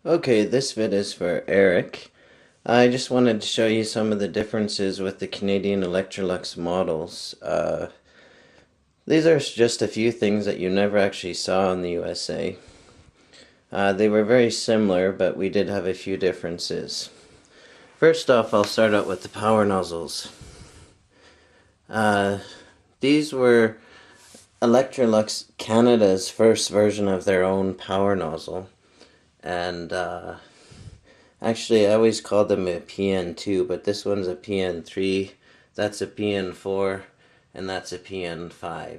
Okay, this vid is for Eric. I just wanted to show you some of the differences with the Canadian Electrolux models. These are just a few things that you never actually saw in the USA. They were very similar, but we did have a few differences. First off, I'll start out with the power nozzles. These were Electrolux Canada's first version of their own power nozzle. And actually, I always called them a PN2, but this one's a PN3, that's a PN4, and that's a PN5.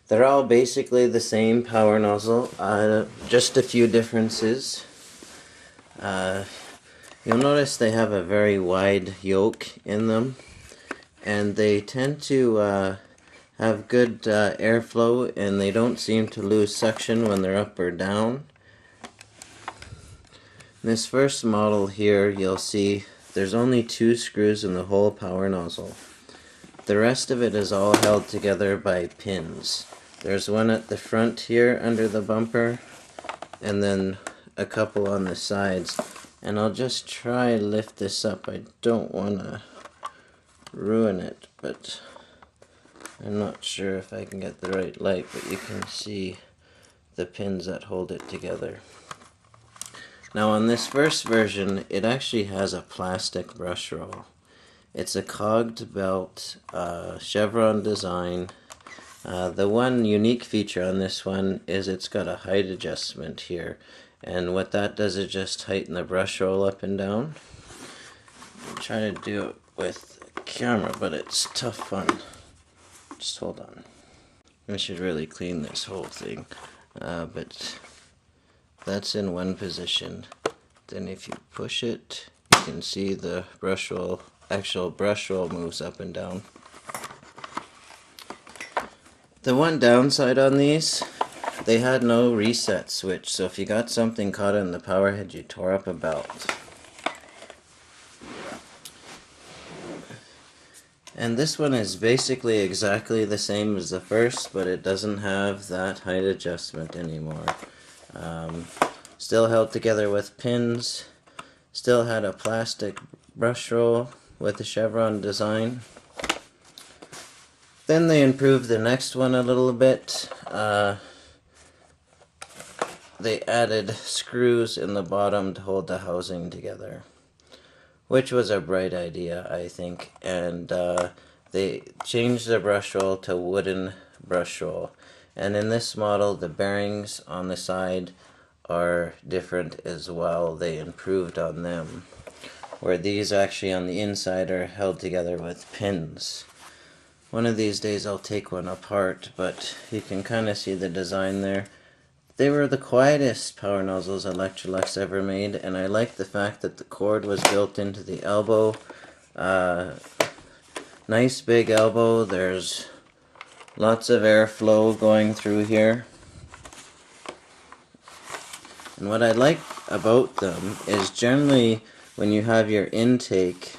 They're all basically the same power nozzle, just a few differences. You'll notice they have a very wide yoke in them, and they tend to have good airflow, and they don't seem to lose suction when they're up or down. This first model here, you'll see there's only 2 screws in the whole power nozzle. The rest of it is all held together by pins. There's one at the front here under the bumper, and then a couple on the sides. And I'll just try to lift this up. I don't want to ruin it, but I'm not sure if I can get the right light, but you can see the pins that hold it together. Now on this first version, it actually has a plastic brush roll. It's a cogged belt, chevron design. The one unique feature on this one is it's got a height adjustment here. And what that does is just tighten the brush roll up and down. I'm trying to do it with a camera, but it's tough fun. Just hold on. I should really clean this whole thing. But that's in one position. Then if you push it, you can see the brush roll, actual brush roll moves up and down. The one downside on these, they had no reset switch, so if you got something caught in the power head, you tore up a belt. And this one is basically exactly the same as the first, but it doesn't have that height adjustment anymore. Still held together with pins, still had a plastic brush roll with a chevron design. Then they improved the next one a little bit. They added screws in the bottom to hold the housing together, which was a bright idea, I think. And they changed the brush roll to wooden brush roll. And in this model, the bearings on the side are different as well. They improved on them, where these actually on the inside are held together with pins. One of these days I'll take one apart, but you can kind of see the design there. They were the quietest power nozzles Electrolux ever made, and I like the fact that the cord was built into the elbow. Nice big elbow. There's lots of airflow going through here. And what I like about them is generally when you have your intake,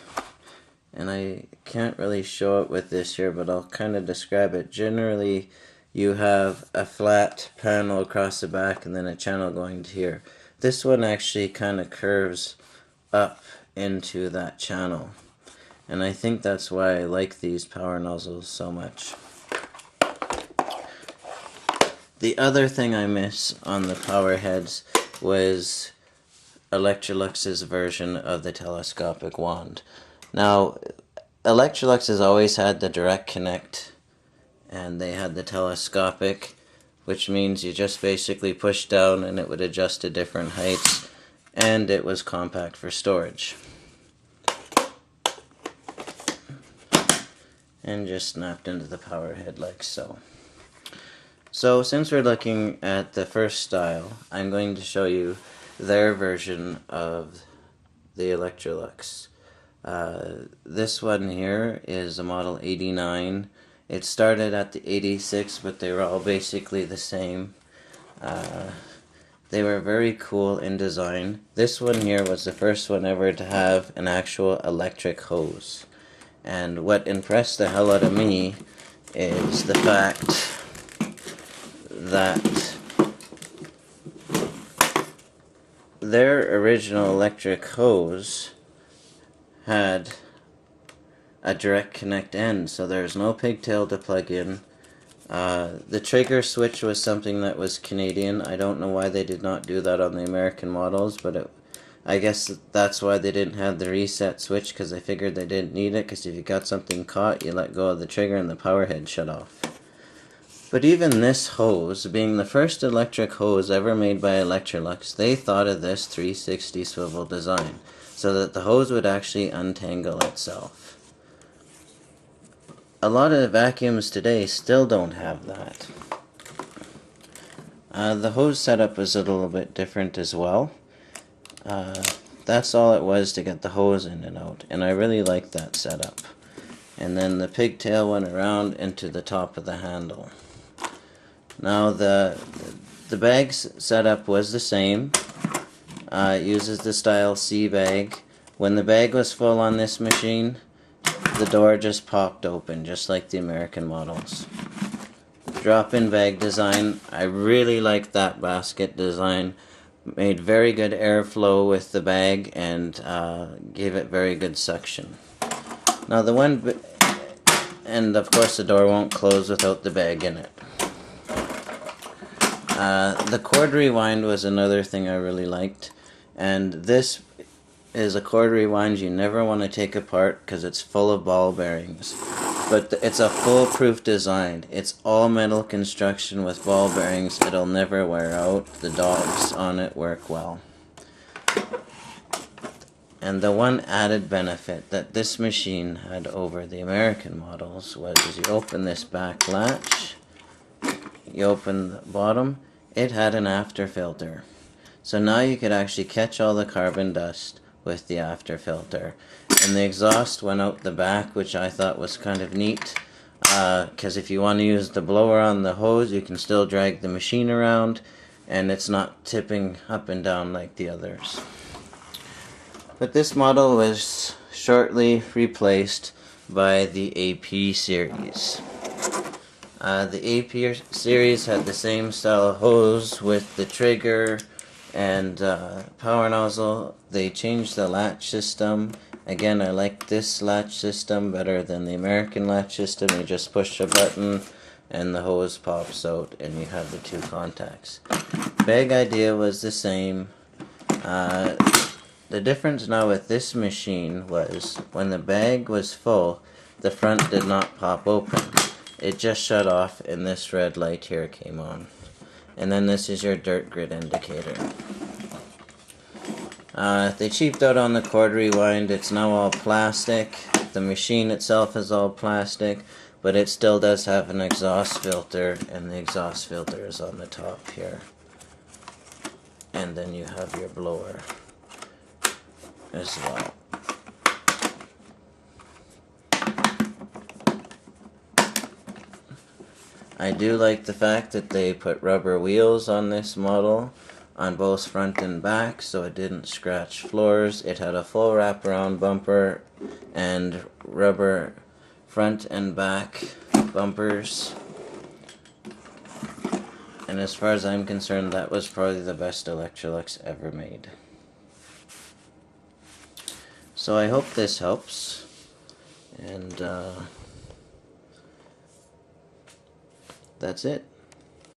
and I can't really show it with this here, but I'll kind of describe it. Generally, you have a flat panel across the back and then a channel going to here. This one actually kind of curves up into that channel. And I think that's why I like these power nozzles so much. The other thing I miss on the power heads was Electrolux's version of the telescopic wand. Now, Electrolux has always had the direct connect, and they had the telescopic, which means you just basically push down and it would adjust to different heights, and it was compact for storage. And just snapped into the power head like so. So since we're looking at the first style, I'm going to show you their version of the Electrolux. This one here is a model 89. It started at the 86, but they were all basically the same. They were very cool in design. This one here was the first one ever to have an actual electric hose. And what impressed the hell out of me is the fact that their original electric hose had a direct connect end, so there's no pigtail to plug in. The trigger switch was something that was Canadian. I don't know why they did not do that on the American models, but I guess that's why they didn't have the reset switch, because they figured they didn't need it, because if you got something caught, you let go of the trigger and the power head shut off. But even this hose, being the first electric hose ever made by Electrolux, they thought of this 360 swivel design, so that the hose would actually untangle itself. A lot of vacuums today still don't have that. The hose setup was a little bit different as well. That's all it was to get the hose in and out, and I really like that setup. And then the pigtail went around into the top of the handle. Now the bag setup was the same. It uses the style C bag. When the bag was full on this machine, the door just popped open, just like the American models. Drop-in bag design, I really liked that basket design. Made very good airflow with the bag and gave it very good suction. Now and of course the door won't close without the bag in it. The cord rewind was another thing I really liked, and this is a cord rewind you never want to take apart because it's full of ball bearings. But it's a foolproof design. It's all metal construction with ball bearings. It'll never wear out. The dogs on it work well. And the one added benefit that this machine had over the American models was you open this back latch, you open the bottom, it had an after filter. So now you could actually catch all the carbon dust with the after filter. And the exhaust went out the back, which I thought was kind of neat, because if you want to use the blower on the hose, you can still drag the machine around, and it's not tipping up and down like the others. But this model was shortly replaced by the AP series. The AP series had the same style of hose with the trigger and power nozzle. They changed the latch system. Again, I like this latch system better than the American latch system. You just push a button and the hose pops out and you have the two contacts. Bag idea was the same. The difference now with this machine was when the bag was full, the front did not pop open. It just shut off and this red light here came on. And then this is your dirt grit indicator. They cheaped out on the cord rewind. It's now all plastic. The machine itself is all plastic, but it still does have an exhaust filter, and the exhaust filter is on the top here. And then you have your blower as well. I do like the fact that they put rubber wheels on this model, on both front and back, so it didn't scratch floors. It had a full wraparound bumper and rubber front and back bumpers. And as far as I'm concerned, that was probably the best Electrolux ever made. So I hope this helps, and that's it.